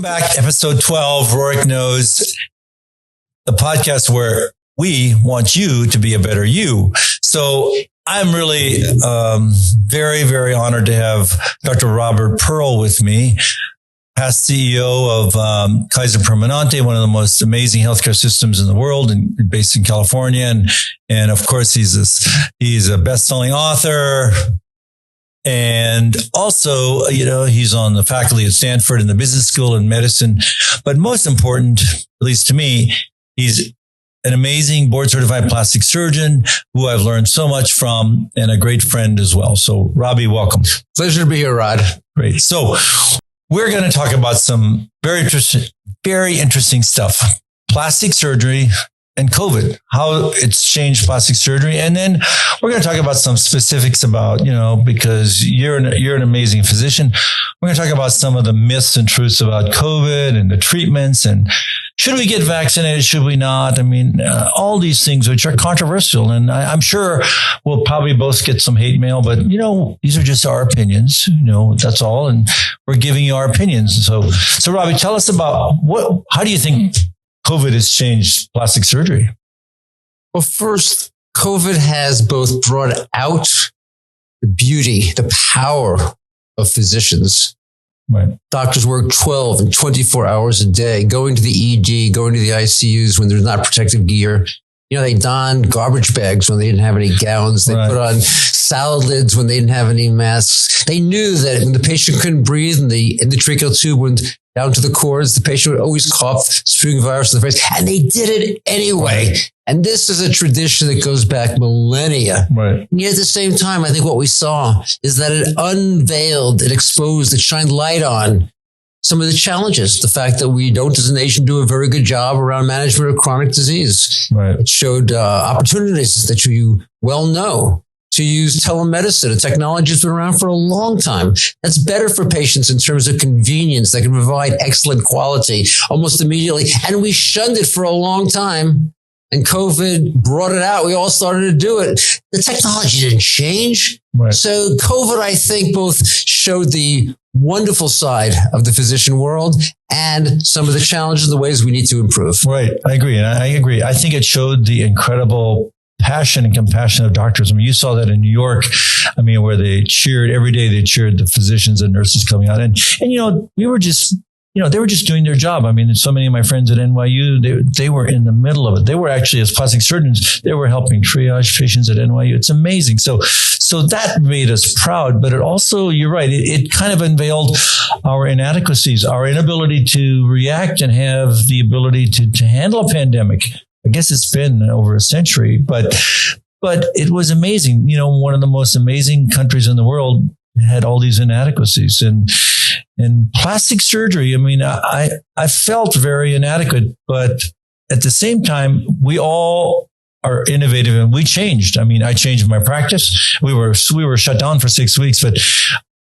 back, episode 12, Rohrich Knose, the podcast where we want you to be a better you. So I'm really very, very honored to have Dr. Robert Pearl with me, past CEO of Kaiser Permanente, one of the most amazing healthcare systems in the world, and based in California. And of course, he's a best-selling author. And also, he's on the faculty at Stanford in the business school in medicine. But most important, at least to me, he's an amazing board certified plastic surgeon who I've learned so much from and a great friend as well. So Robbie, welcome. Pleasure to be here, Rod. Great. So we're going to talk about some very interesting stuff. Plastic surgery and COVID, how it's changed plastic surgery. And then we're going to talk about some specifics about, because you're an amazing physician. We're going to talk about some of the myths and truths about COVID and the treatments and should we get vaccinated? Should we not? I mean, all these things which are controversial. And I'm sure we'll probably both get some hate mail, but these are just our opinions, that's all. And we're giving you our opinions. So Robbie, tell us about how do you think COVID has changed plastic surgery? Well, first, COVID has both brought out the beauty, the power of physicians. Right. Doctors work 12 and 24 hours a day, going to the ED, going to the ICUs when there's not protective gear. They donned garbage bags when they didn't have any gowns. They put on salad lids when they didn't have any masks. They knew that when the patient couldn't breathe and the endotracheal tube went down to the cords, the patient would always cough, spewing virus in the face, and they did it anyway. And this is a tradition that goes back millennia. Right. And yet at the same time, I think what we saw is that it unveiled, it exposed, it shined light on some of the challenges. The fact that we don't, as a nation, do a very good job around management of chronic disease. Right. It showed opportunities that you well know to use telemedicine. A technology that's been around for a long time. That's better for patients in terms of convenience. That can provide excellent quality almost immediately. And we shunned it for a long time. And COVID brought it out. We all started to do it. The technology didn't change. Right. So COVID, I think, both showed the wonderful side of the physician world and some of the challenges, the ways we need to improve. Right. I agree. I think it showed the incredible passion and compassion of doctors. I mean, you saw that in New York. I mean, where they cheered every day. They cheered the physicians and nurses coming out, and we were just. They were just doing their job. I mean, so many of my friends at NYU, they were in the middle of it. They were actually, as plastic surgeons, they were helping triage patients at NYU. It's amazing. So that made us proud, but it also, you're right, it kind of unveiled our inadequacies, our inability to react and have the ability to handle a pandemic. I guess it's been over a century, but it was amazing. One of the most amazing countries in the world had all these inadequacies and plastic surgery. I mean, I felt very inadequate, but at the same time, we all are innovative and we changed. I mean, I changed my practice. We were shut down for 6 weeks, but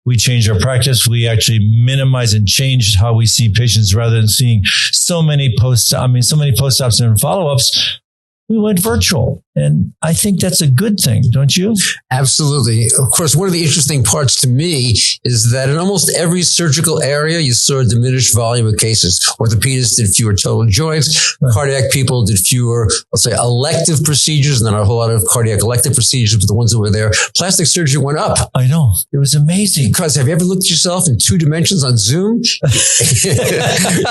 we changed our practice. We actually minimized and changed how we see patients rather than seeing so many post-ops and follow-ups. We went virtual. And I think that's a good thing, don't you? Absolutely. Of course, one of the interesting parts to me is that in almost every surgical area, you saw a diminished volume of cases. Orthopedists did fewer total joints. Cardiac people did fewer, let's say, elective procedures, and then a whole lot of cardiac elective procedures with the ones that were there. Plastic surgery went up. I know. It was amazing. Because have you ever looked at yourself in 2 dimensions on Zoom?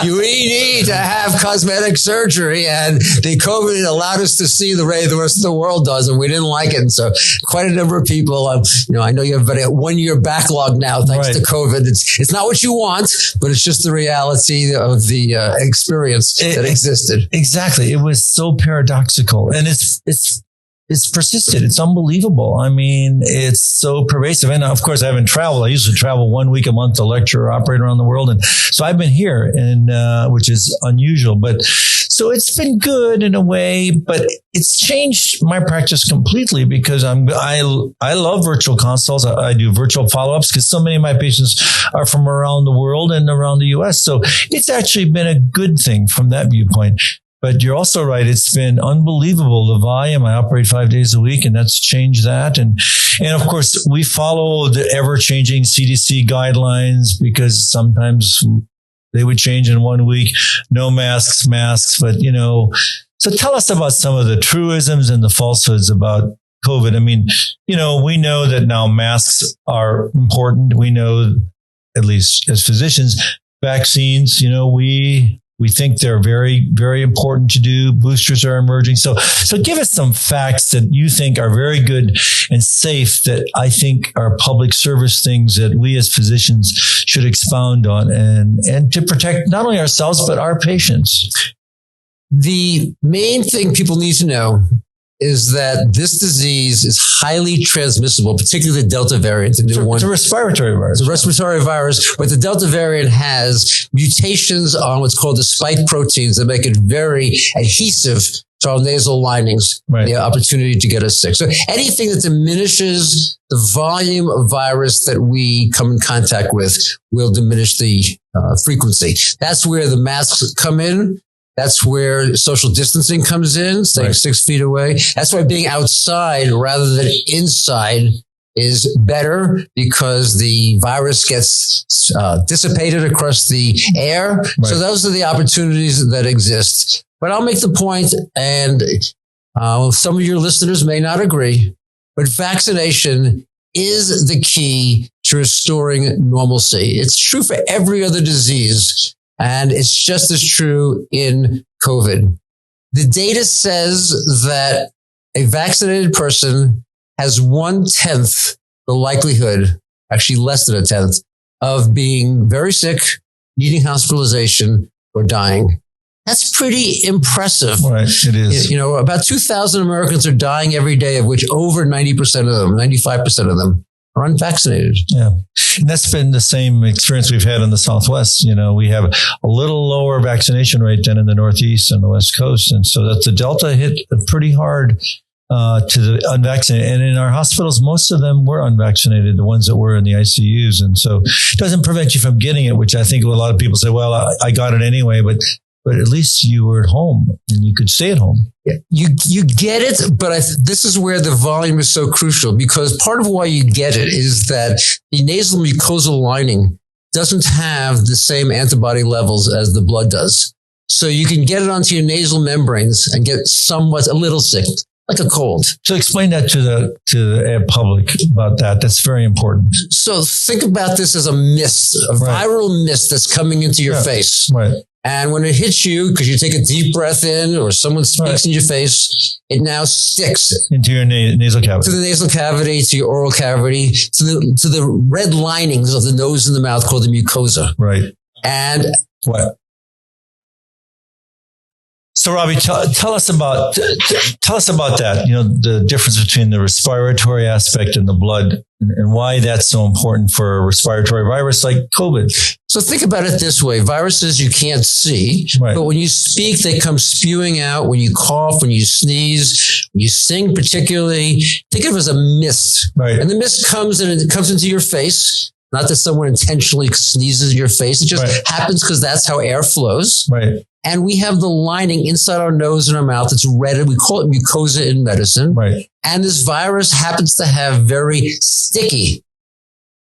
You need to have cosmetic surgery, and the COVID allowed us to see the way the rest of the world does, and we didn't like it. And so quite a number of people, I know you have about a 1-year backlog now thanks to COVID. It's not what you want, but it's just the reality of the experience that existed. Exactly. It was so paradoxical, and it's persisted. It's unbelievable. I mean, it's so pervasive. And of course, I haven't traveled. I used to travel 1 week a month to lecture or operate around the world. And so I've been here, and which is unusual. But so it's been good in a way, but it's changed my practice completely because I love virtual consults. I do virtual follow-ups because so many of my patients are from around the world and around the US. So it's actually been a good thing from that viewpoint. But you're also right. It's been unbelievable, the volume. I operate 5 days a week, and that's changed that. And of course, we follow the ever-changing CDC guidelines because sometimes they would change in 1 week. No masks, but so tell us about some of the truisms and the falsehoods about COVID. I mean, we know that now masks are important. We know, at least as physicians, vaccines, we think they're very, very important to do. Boosters are emerging. So give us some facts that you think are very good and safe that I think are public service things that we as physicians should expound on and to protect not only ourselves, but our patients. The main thing people need to know is that this disease is highly transmissible, particularly the Delta variant. It's a respiratory virus. It's a respiratory virus, but the Delta variant has mutations on what's called the spike proteins that make it very adhesive to our nasal linings, right. The opportunity to get us sick. So anything that diminishes the volume of virus that we come in contact with will diminish the frequency. That's where the masks come in. That's where social distancing comes in, staying 6 feet away. That's why being outside rather than inside is better because the virus gets dissipated across the air. Right. So those are the opportunities that exist. But I'll make the point, and some of your listeners may not agree, but vaccination is the key to restoring normalcy. It's true for every other disease. And it's just as true in COVID. The data says that a vaccinated person has 1/10 the likelihood, actually less than 1/10, of being very sick, needing hospitalization, or dying. That's pretty impressive. Right, it is. About 2,000 Americans are dying every day, of which over 90% of them, 95% of them, are unvaccinated. Yeah. And that's been the same experience we've had in the Southwest. We have a little lower vaccination rate than in the Northeast and the West Coast. And so that the Delta hit pretty hard to the unvaccinated. And in our hospitals, most of them were unvaccinated, the ones that were in the ICUs. And so it doesn't prevent you from getting it, which I think a lot of people say, well, I got it anyway, but at least you were at home and you could stay at home. Yeah. You get it, but this is where the volume is so crucial, because part of why you get it is that the nasal mucosal lining doesn't have the same antibody levels as the blood does. So you can get it onto your nasal membranes and get a little sick, like a cold. So explain that to the public about that. That's very important. So think about this as a mist, a viral mist that's coming into your face. Right. And when it hits you, because you take a deep breath in or someone speaks in your face, it now sticks into your nasal cavity, to the nasal cavity, to your oral cavity, to the red linings of the nose and the mouth called the mucosa. Right. And what? So, Robbie, tell us about that. The difference between the respiratory aspect and the blood, and why that's so important for a respiratory virus like COVID. So think about it this way: viruses you can't see, but when you speak, they come spewing out. When you cough, when you sneeze, when you sing, particularly, think of it as a mist. Right. And the mist comes and it comes into your face. Not that someone intentionally sneezes in your face; it just happens because that's how air flows. Right. And we have the lining inside our nose and our mouth. It's red. We call it mucosa in medicine. Right. And this virus happens to have very sticky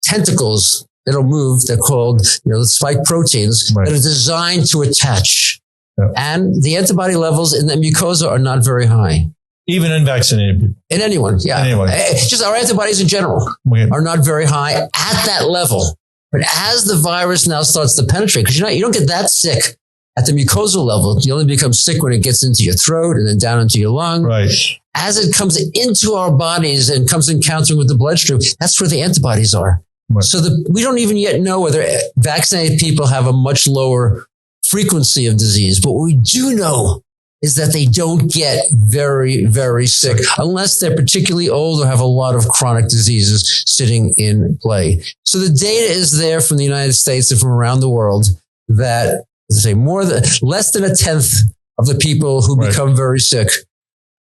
tentacles that'll move. They're called, the spike proteins that are designed to attach. Yeah. And the antibody levels in the mucosa are not very high. Even in vaccinated people. In anyone, yeah. Anyone. Just our antibodies in general are not very high at that level. But as the virus now starts to penetrate, because you don't get that sick at the mucosal level, you only become sick when it gets into your throat and then down into your lung. Right. As it comes into our bodies and comes encountering with the bloodstream, that's where the antibodies are. Right. So we don't even yet know whether vaccinated people have a much lower frequency of disease. But what we do know is that they don't get very, very sick unless they're particularly old or have a lot of chronic diseases sitting in play. So the data is there from the United States and from around the world that, as I say, less than 1/10 of the people who become very sick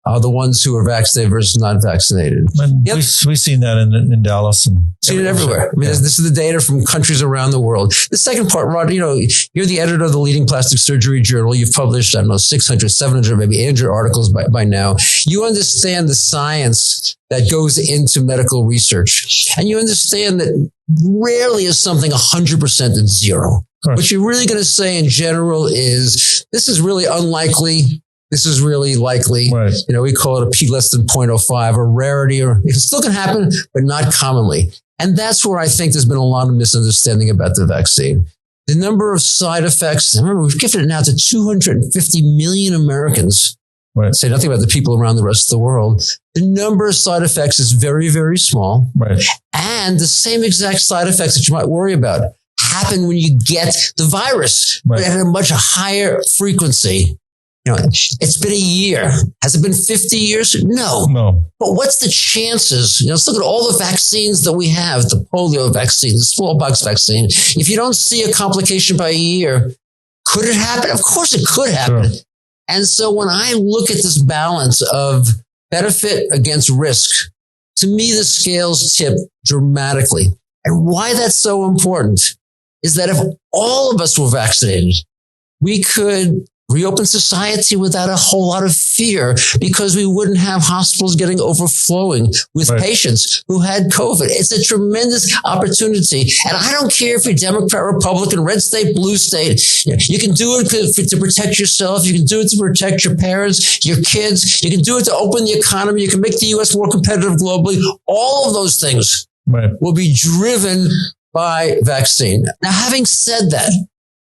are the ones who are vaccinated versus not vaccinated. Yep. We've seen that in Dallas. And seen it everywhere. I mean, this is the data from countries around the world. The second part, Rod, you're the editor of the leading plastic surgery journal. You've published, 600, 700, maybe 800 articles by now. You understand the science that goes into medical research. And you understand that rarely is something 100% at zero. What you're really going to say in general is, this is really unlikely. This is really likely. Right. We call it a P less than 0.05, a rarity, or it still can happen, but not commonly. And that's where I think there's been a lot of misunderstanding about the vaccine. The number of side effects, remember, we've given it now to 250 million Americans. Right. Say nothing about the people around the rest of the world. The number of side effects is very, very small. Right. And the same exact side effects that you might worry about happen when you get the virus, but at a much higher frequency. It's been a year. Has it been 50 years? No. But what's the chances? Let's look at all the vaccines that we have, the polio vaccine, the smallpox vaccine. If you don't see a complication by a year, could it happen? Of course it could happen. Sure. And so when I look at this balance of benefit against risk, to me, the scales tip dramatically. And why that's so important is that if all of us were vaccinated, we could reopen society without a whole lot of fear, because we wouldn't have hospitals getting overflowing with patients who had COVID. It's a tremendous opportunity. And I don't care if you're Democrat, Republican, red state, blue state. You can do it to protect yourself. You can do it to protect your parents, your kids. You can do it to open the economy. You can make the U.S. more competitive globally. All of those things will be driven by vaccine. Now, having said that,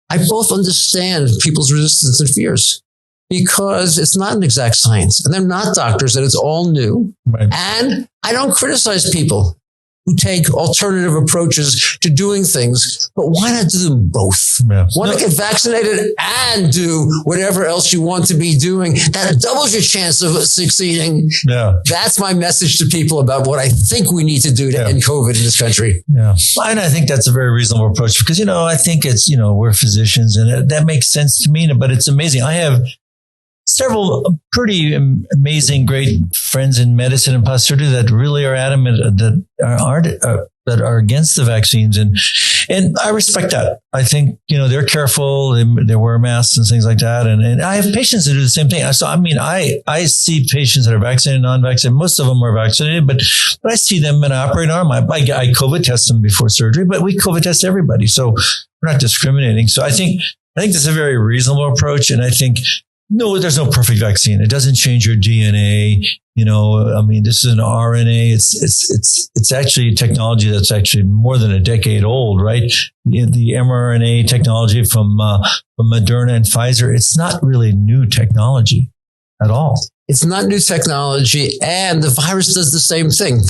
I both understand people's resistance and fears, because it's not an exact science and they're not doctors and it's all new. Right. And I don't criticize people who take alternative approaches to doing things, but why not do them both? Yeah. Why not get vaccinated and do whatever else you want to be doing? That doubles your chance of succeeding. Yeah. That's my message to people about what I think we need to do to end COVID in this country. Yeah. And I think that's a very reasonable approach, because, I think it's, we're physicians and that makes sense to me, but it's amazing. I have several pretty amazing, great friends in medicine and plastic surgery that really are adamant that are against the vaccines, and I respect that. I think they're careful, they wear masks and things like that, and I have patients that do the same thing. I see patients that are vaccinated, non-vaccinated. Most of them are vaccinated, but I see them and I operate on them. I COVID test them before surgery, but we COVID test everybody, so we're not discriminating. So I think that's a very reasonable approach, and I think. No, there's no perfect vaccine. It doesn't change your DNA. This is an RNA. It's actually technology that's actually more than a decade old, right? The mRNA technology from Moderna and Pfizer. It's not really new technology at all. It's not new technology, and the virus does the same thing.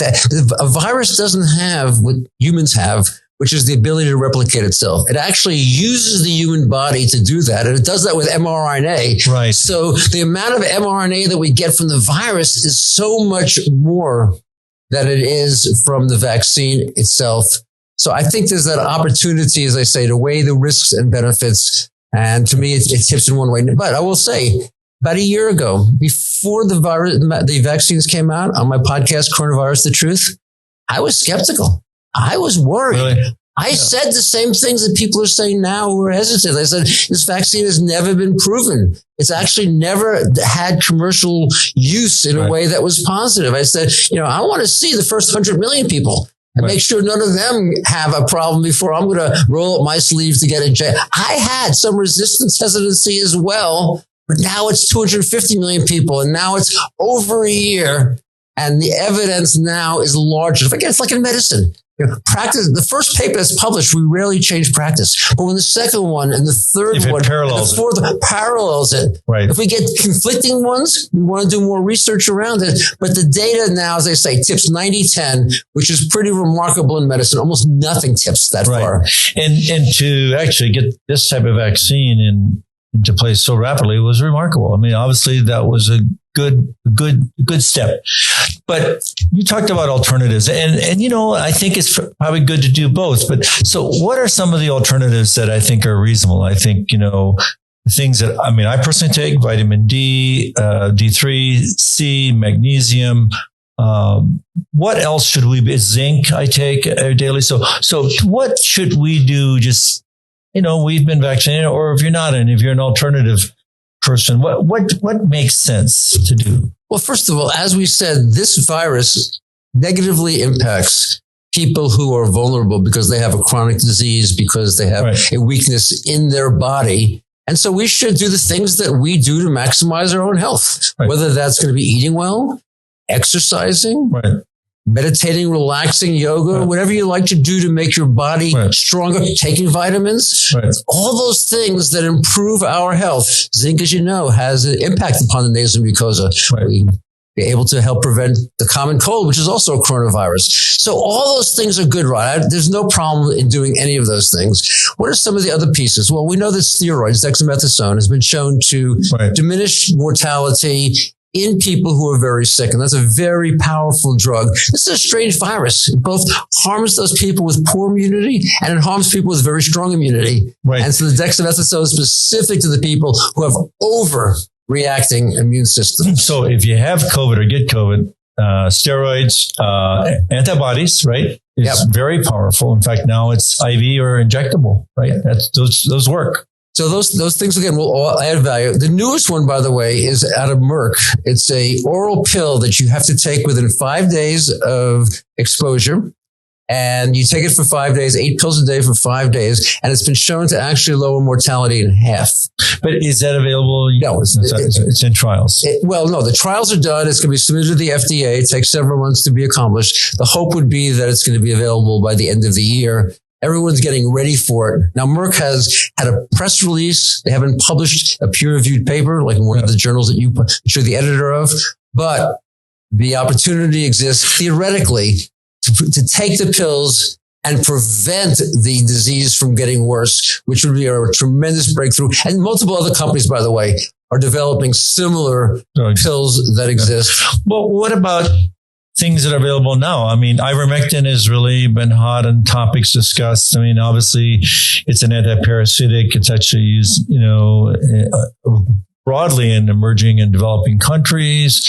A virus doesn't have what humans have, which is the ability to replicate itself. It actually uses the human body to do that. And it does that with mRNA. Right. So the amount of mRNA that we get from the virus is so much more than it is from the vaccine itself. So I think there's that opportunity, as I say, to weigh the risks and benefits. And to me, it tips in one way. But I will say, about a year ago, before the vaccines came out on my podcast, Coronavirus, The Truth, I was skeptical. I was worried. Really? I said the same things that people are saying now who are hesitant. I said, this vaccine has never been proven. It's actually never had commercial use in a way that was positive. I said, I want to see the first 100 million people and make sure none of them have a problem before I'm going to roll up my sleeves to get injected. I had some resistance hesitancy as well, but now it's 250 million people, and now it's over a year, and the evidence now is larger. Again, it's like in medicine. Practice, the first paper that's published, we rarely change practice. But when the second one and the third one and the fourth parallels it, if we get conflicting ones, we want to do more research around it. But the data now, as I say, tips 90-10, which is pretty remarkable in medicine. Almost nothing tips that far. And to actually get this type of vaccine into place so rapidly was remarkable. Obviously that was a good step. But you talked about alternatives, and I think it's probably good to do both. But so what are some of the alternatives that I think are reasonable? I think, things that, I personally take vitamin D, D3, C, magnesium. What else should we be? Zinc I take daily. So what should we do? Just, we've been vaccinated, or if you're not, and if you're an alternative person, what makes sense to do? Well, first of all, as we said, this virus negatively impacts people who are vulnerable because they have a chronic disease, because they have a weakness in their body. And so we should do the things that we do to maximize our own health, whether that's going to be eating well, exercising, meditating, relaxing, yoga, whatever you like to do to make your body stronger, taking vitamins, all those things that improve our health. Zinc, as you know, has an impact upon the nasal mucosa. We be able to help prevent the common cold, which is also a coronavirus. So all those things are good, right? There's no problem in doing any of those things. What are some of the other pieces? Well, we know that steroids, dexamethasone, has been shown to diminish mortality in people who are very sick. And that's a very powerful drug. This is a strange virus. It both harms those people with poor immunity and it harms people with very strong immunity. And so the dexamethasone is specific to the people who have overreacting immune systems. So if you have COVID or get COVID, steroids, antibodies, is very powerful. In fact, now it's IV or injectable, those work. So those things, again, will all add value. The newest one, by the way, is out of Merck. It's a oral pill that you have to take within 5 days of exposure. And you take it for 5 days, 8 pills a day for 5 days. And it's been shown to actually lower mortality in half. But is that available? No, it's in trials. No, the trials are done. It's going to be submitted to the FDA. It takes several months to be accomplished. The hope would be that it's going to be available by the end of the year. Everyone's getting ready for it. Now, Merck has had a press release. They haven't published a peer-reviewed paper like in one of the journals that you're the editor of. But the opportunity exists theoretically to take the pills and prevent the disease from getting worse, which would be a tremendous breakthrough. And multiple other companies, by the way, are developing similar pills that exist. Well, what about things that are available now? I mean, ivermectin has really been hot and topics discussed. I mean, obviously, it's an antiparasitic. It's actually used, broadly in emerging and developing countries.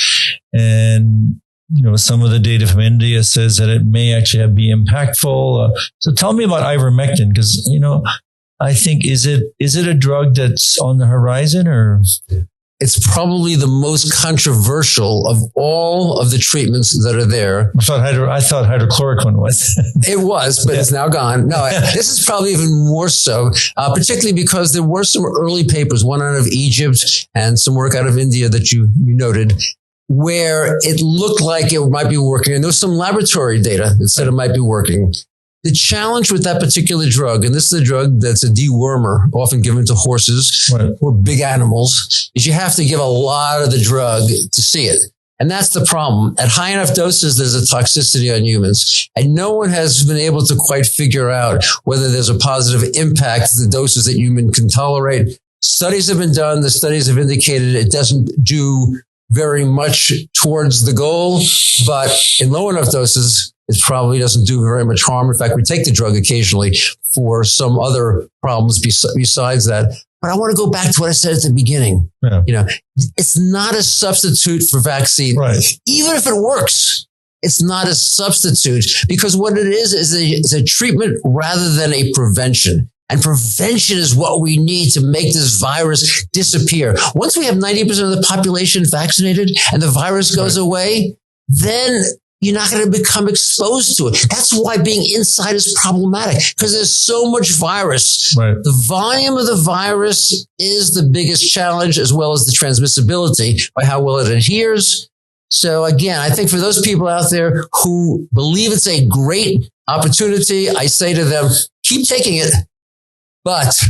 And, some of the data from India says that it may actually be impactful. So tell me about ivermectin, because, I think, is it a drug that's on the horizon, or? It's probably the most controversial of all of the treatments that are there. I thought hydrochloroquine was. It was, but it's now gone. No, this is probably even more so, particularly because there were some early papers, one out of Egypt and some work out of India that you noted, where it looked like it might be working. And there was some laboratory data that said it might be working. The challenge with that particular drug, and this is a drug that's a dewormer, often given to horses or big animals, is you have to give a lot of the drug to see it. And that's the problem. At high enough doses, there's a toxicity on humans. And no one has been able to quite figure out whether there's a positive impact to the doses that human can tolerate. Studies have been done. The studies have indicated it doesn't do very much towards the goal, but in low enough doses, it probably doesn't do very much harm. In fact, we take the drug occasionally for some other problems besides that. But I want to go back to what I said at the beginning. It's not a substitute for vaccine. Even if it works, it's not a substitute, because what it is a treatment rather than a prevention. And prevention is what we need to make this virus disappear. Once we have 90% of the population vaccinated and the virus goes away, then you're not going to become exposed to it. That's why being inside is problematic, because there's so much virus. The volume of the virus is the biggest challenge, as well as the transmissibility by how well it adheres. So again, I think for those people out there who believe it's a great opportunity, I say to them, keep taking it, but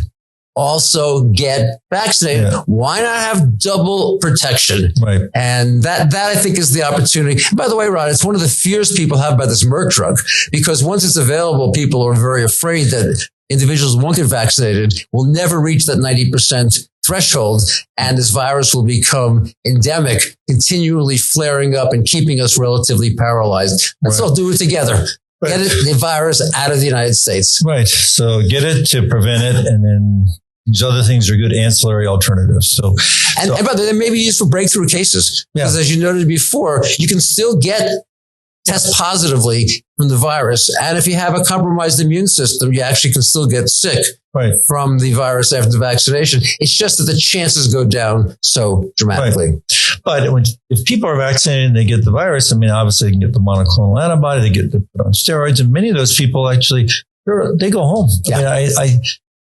also get vaccinated. Why not have double protection? And that I think is the opportunity. By the way, Rod, it's one of the fears people have about this Merck drug, because once it's available, people are very afraid that individuals won't get vaccinated, will never reach that 90% threshold, and this virus will become endemic, continually flaring up and keeping us relatively paralyzed. Let's all do it together. Get the virus out of the United States. So get it to prevent it, and then these other things are good ancillary alternatives. And by the way, they may be used for breakthrough cases. Because as you noted before, you can still get test positively from the virus. And if you have a compromised immune system, you actually can still get sick from the virus after the vaccination. It's just that the chances go down so dramatically. Right. But if people are vaccinated and they get the virus, I mean, obviously they can get the monoclonal antibody, they get put on steroids, and many of those people actually, they go home. Yeah. I mean,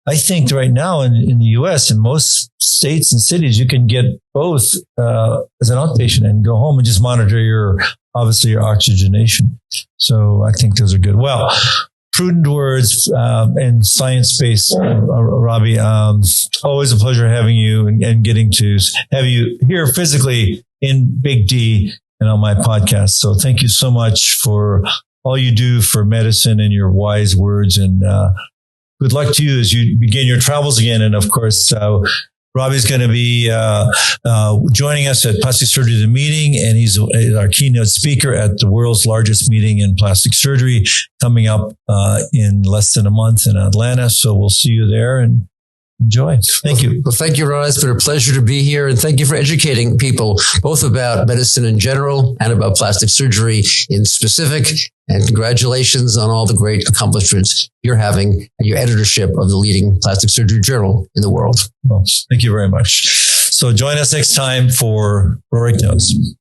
I think right now in the U.S., in most states and cities, you can get both as an outpatient and go home and just monitor your oxygenation. So I think those are good. Well, prudent words and science-based, Robbie. Always a pleasure having you and getting to have you here physically in Big D and on my podcast. So thank you so much for all you do for medicine and your wise words, and good luck to you as you begin your travels again. And of course, Robbie's going to be joining us at Plastic Surgery The Meeting, and he's our keynote speaker at the world's largest meeting in plastic surgery coming up in less than a month in Atlanta. So we'll see you there and enjoy. Thank you. Well, thank you, Ron. It's been a pleasure to be here. And thank you for educating people both about medicine in general and about plastic surgery in specific. And congratulations on all the great accomplishments you're having and your editorship of the leading plastic surgery journal in the world. Well, thank you very much. So join us next time for Rohrich Knose.